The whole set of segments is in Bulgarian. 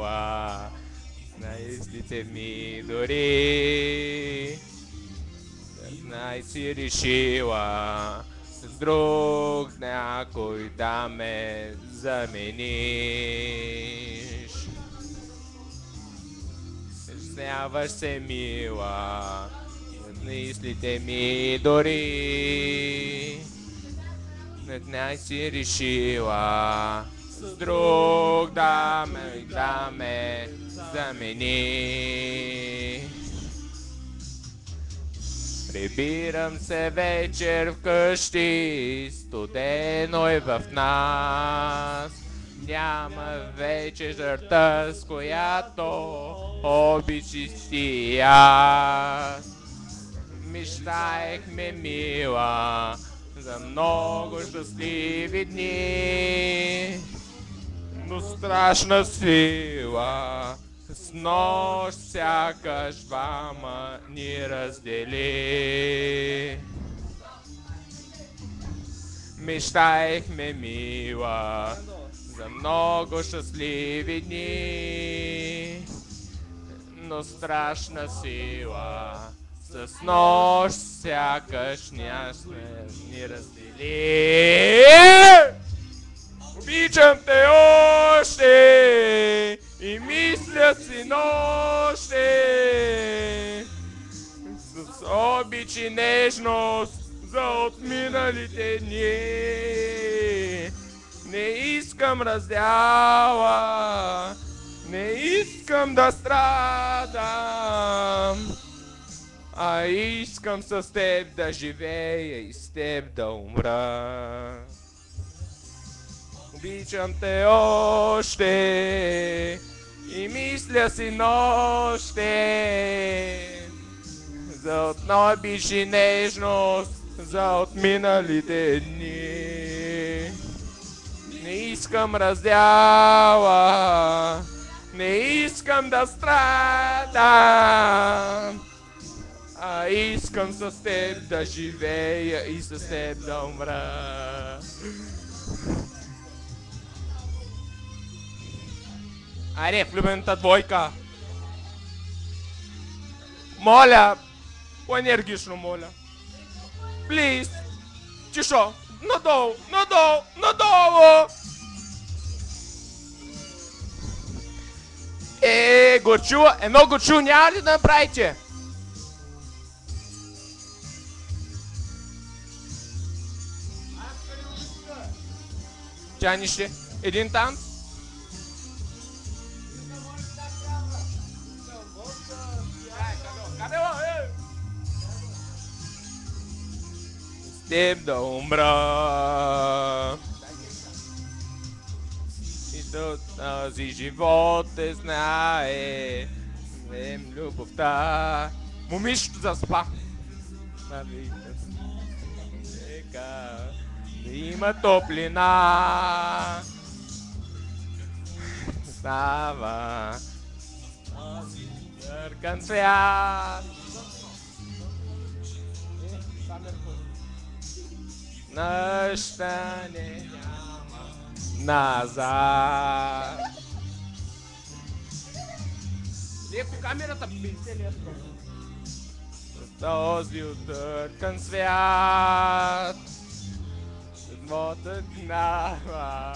мила, если ты ми дори, знай си решила с друг някой да ме замениш. Сняваш се мила, мислите ми дори, знай си решила с друг да ме замениш. Прибирам се вечер вкъщи, студено е в нас. Няма вече жърта, с която обичиш ти аз. Мечтаехме, мила, за много щастливи дни, но страшна сила с нощ сякаш двама ни раздели. Мечтаехме, мила, за много щастливи дни, но страшна сила с нощ сякаш ни раздели. Обичам те още и мисля си нощи с обич и нежност за отминалите дни. Не искам раздяла, не искам да страдам, а искам с теб да живея и с теб да умра. Обичам те още и мисля си нощи за обич и нежност за отминалите дни. Не искам раздяла, не искам да страдам, а искам с теб да живея и с теб да умра. Айде, влюбената двойка. Моля, по-енергично моля. Плиз, тишо, надолу, надолу, надолу. Гочу, едно гочу няма ли да направите? Тянище, един танц? С теб да умра. И до този живот те знае, взем любовта. Момичето заспа. Нека да има топлина. Става този бъркан свят. Нощта не няма назад. Леко камерата писелия. Този отъркан свят. Седмотът няма.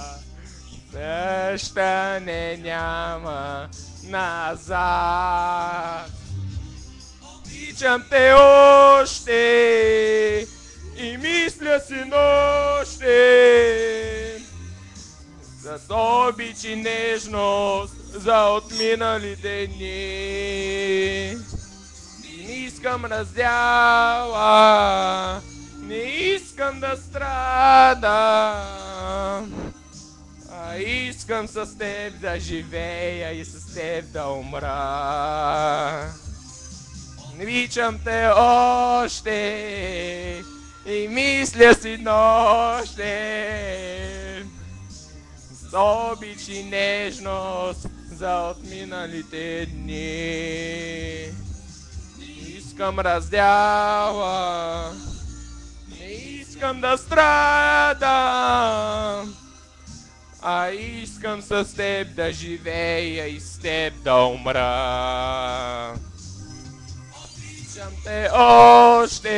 Нощта не няма назад. Обичам те още и мисля си нощи за обич и нежност за отминалите дни. Не искам раздяла, не искам да страдам, а искам с теб да живея и с теб да умра. Не обичам те още и мисля си нощи с обич и нежност за отминалите дни. Не искам раздяла, не искам да страдам, А искам с теб да живея и с теб да умра. Обичам те още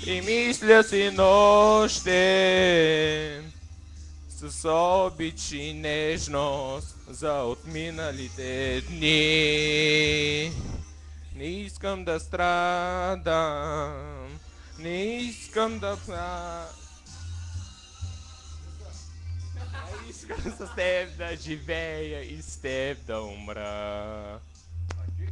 и мисля си нощем с обич и нежност за отминалите дни. Не искам да страдам, не искам да... Искам с теб да живея и с теб да умра.